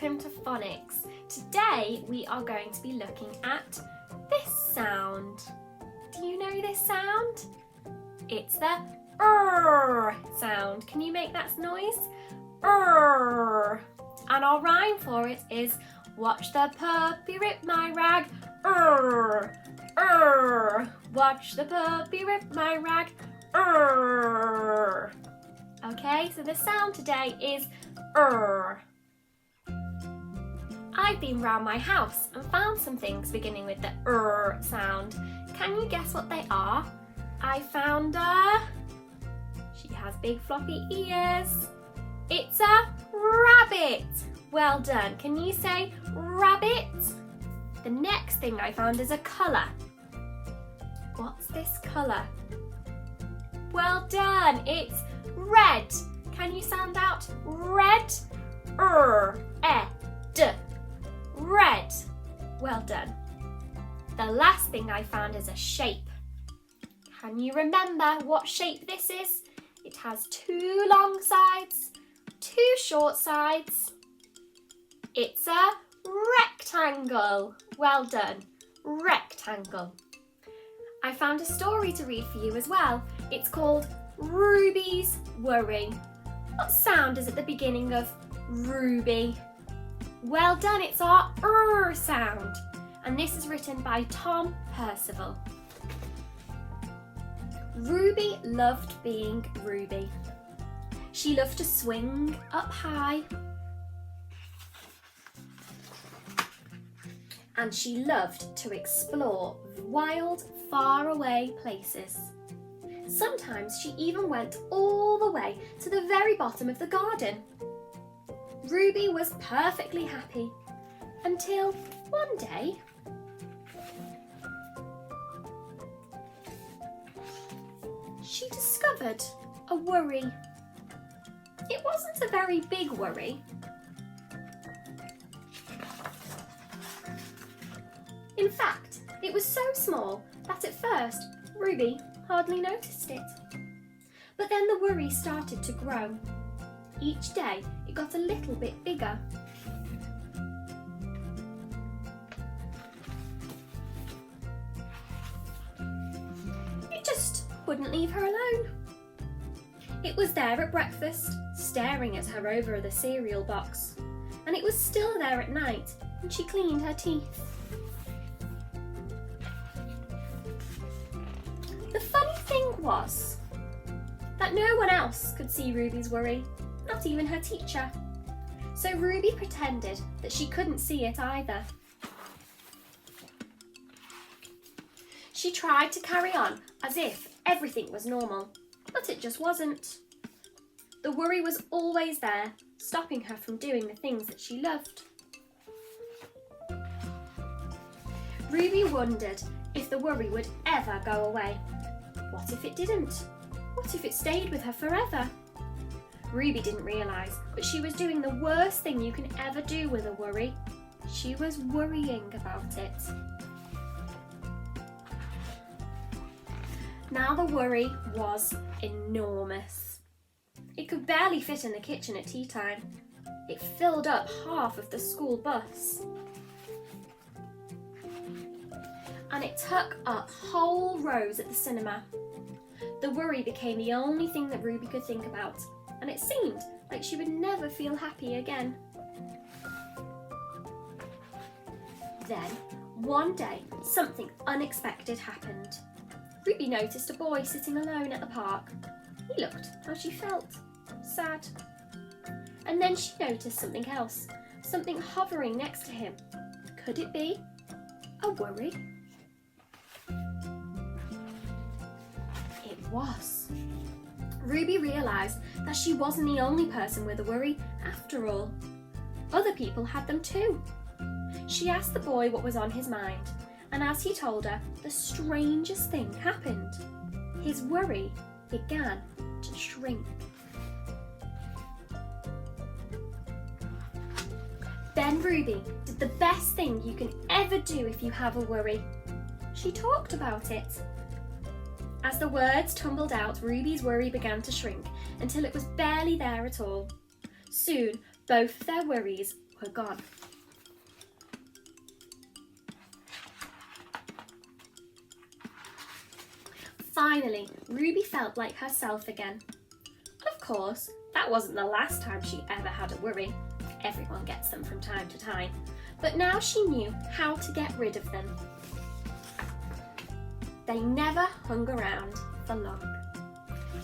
welcome to Phonics. Today we are going to be looking at this sound. Do you know this sound? It's the R sound. Can you make that noise? R. And our rhyme for it is, watch the puppy rip my rag. R. R. Watch the puppy rip my rag. R. Okay, so the sound today is R. I've been round my house and found some things beginning with the R sound. Can you guess what they are? I found she has big floppy ears. It's a rabbit. Well done. Can you say rabbit? The next thing I found is a colour. What's this colour? Well done. It's red. Can you sound out red? D. Red. Well done. The last thing I found is a shape. Can you remember what shape this is? It has two long sides, two short sides. It's a rectangle. Well done. Rectangle. I found a story to read for you as well. It's called Ruby's Worry. What sound is at the beginning of Ruby? Well done, it's our R sound. And this is written by Tom Percival. Ruby loved being Ruby. She loved to swing up high. And she loved to explore wild, faraway places. Sometimes she even went all the way to the very bottom of the garden. Ruby was perfectly happy until one day she discovered a worry. It wasn't a very big worry. In fact, it was so small that at first Ruby hardly noticed it. But then the worry started to grow. Each day it got a little bit bigger. It just wouldn't leave her alone. It was there at breakfast, staring at her over the cereal box, and it was still there at night when she cleaned her teeth. The funny thing was that no one else could see Ruby's worry, not even her teacher. So Ruby pretended that she couldn't see it either. She tried to carry on as if everything was normal, but it just wasn't. The worry was always there, stopping her from doing the things that she loved. Ruby wondered if the worry would ever go away. What if it didn't? What if it stayed with her forever? Ruby didn't realise, but she was doing the worst thing you can ever do with a worry. She was worrying about it. Now the worry was enormous. It could barely fit in the kitchen at tea time. It filled up half of the school bus. And it took up whole rows at the cinema. The worry became the only thing that Ruby could think about, and it seemed like she would never feel happy again. Then, one day, something unexpected happened. Ruby noticed a boy sitting alone at the park. He looked how she felt, sad. And then she noticed something else, something hovering next to him. Could it be a worry? It was. Ruby realised that she wasn't the only person with a worry after all. Other people had them too. She asked the boy what was on his mind, and as he told her, the strangest thing happened. His worry began to shrink. Then Ruby did the best thing you can ever do if you have a worry. She talked about it. As the words tumbled out, Ruby's worry began to shrink until it was barely there at all. Soon, both of their worries were gone. Finally, Ruby felt like herself again. Of course, that wasn't the last time she ever had a worry. Everyone gets them from time to time. But now she knew how to get rid of them. They never hung around for long.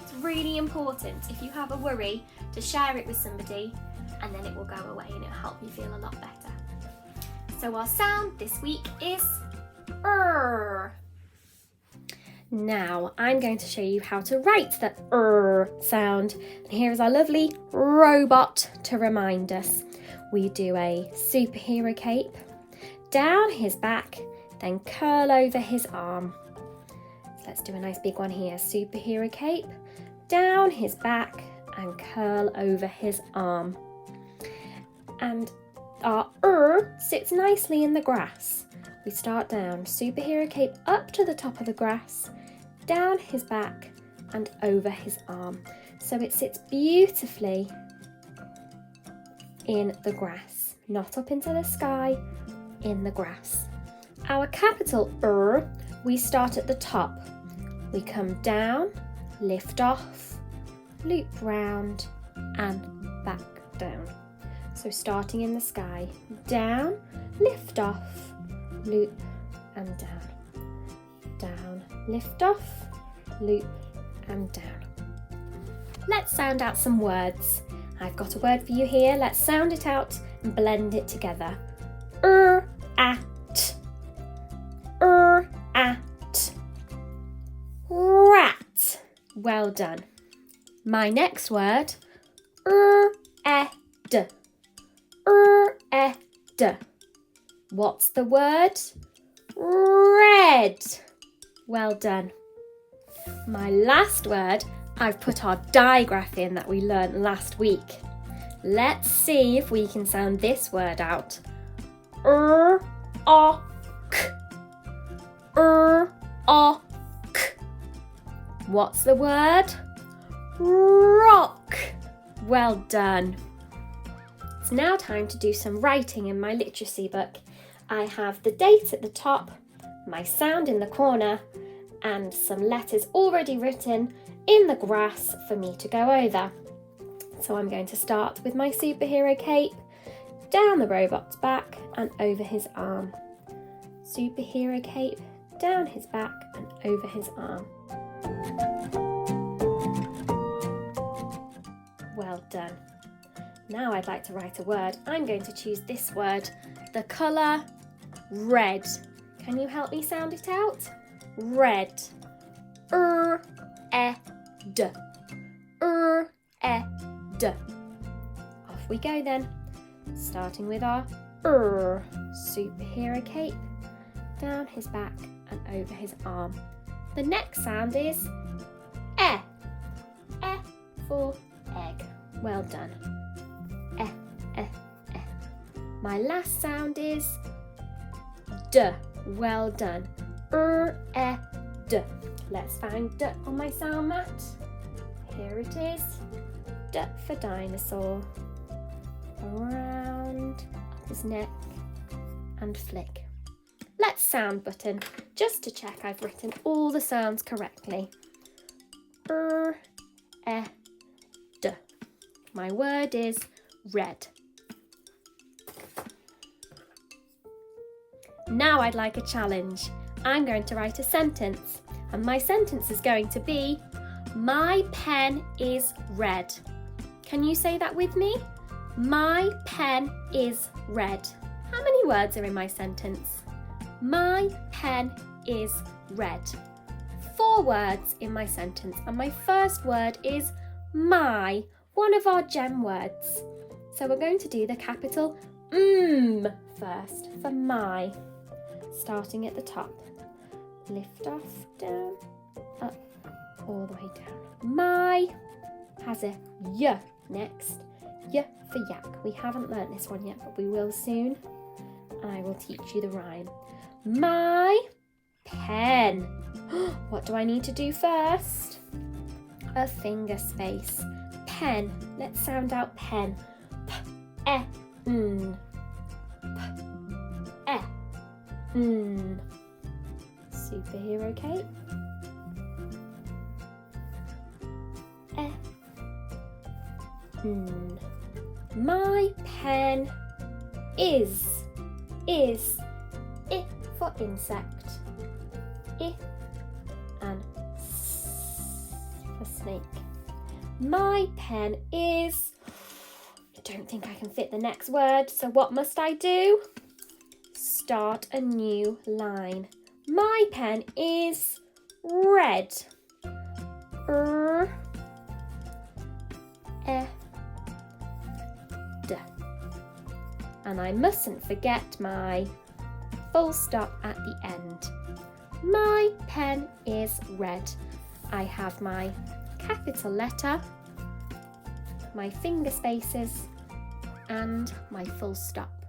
It's really important if you have a worry to share it with somebody, and then it will go away and it'll help you feel a lot better. So our sound this week is Now I'm going to show you how to write the sound. And here is our lovely robot to remind us. We do a superhero cape, down his back, then curl over his arm. So let's do a nice big one here. Superhero cape, down his back and curl over his arm. And our sits nicely in the grass. We start down, superhero cape up to the top of the grass, down his back and over his arm. So it sits beautifully in the grass, not up into the sky, in the grass. Our capital we start at the top. We come down, lift off, loop round and back down. So starting in the sky, down, lift off, loop and down. Down, lift off, loop and down. Let's sound out some words. I've got a word for you here. Let's sound it out and blend it together. At. At. Rat. Well done. My next word, ed. Ed. What's the word? Red. Well done. My last word, I've put our digraph in that we learnt last week. Let's see if we can sound this word out. Ok. Ok. What's the word? Rock. Well done. It's now time to do some writing in my literacy book. I have the date at the top, my sound in the corner, and some letters already written in the grass for me to go over. So I'm going to start with my superhero cape, down the robot's back and over his arm. Superhero cape, down his back and over his arm. Well done. Now I'd like to write a word. I'm going to choose this word, the colour red. Can you help me sound it out? Red. Ed. Ed. Off we go then. Starting with our superhero cape, down his back and over his arm. The next sound is e. E for egg. Well done. E. My last sound is d. Well done. D. Let's find d on my sound mat. Here it is. D for dinosaur. Around up his neck and flick. Let's sound button just to check I've written all the sounds correctly. D. My word is red. Now I'd like a challenge. I'm going to write a sentence, and my sentence is going to be, my pen is red. Can you say that with me? My pen is red. How many words are in my sentence? My pen is red. 4 words in my sentence, and my first word is my, one of our gem words. So we're going to do the capital first for my. Starting at the top. Lift off, down, up, all the way down. My has a y next. Y for yak. We haven't learnt this one yet, but we will soon. And I will teach you the rhyme. My pen. What do I need to do first? A finger space. Pen. Let's sound out pen. P-e-n. Superhero cape. My pen is I for insect, I and S for snake. My pen is, I don't think I can fit the next word, so what must I do? Start a new line. My pen is red. And I mustn't forget my full stop at the end. My pen is red. I have my capital letter, my finger spaces, and my full stop.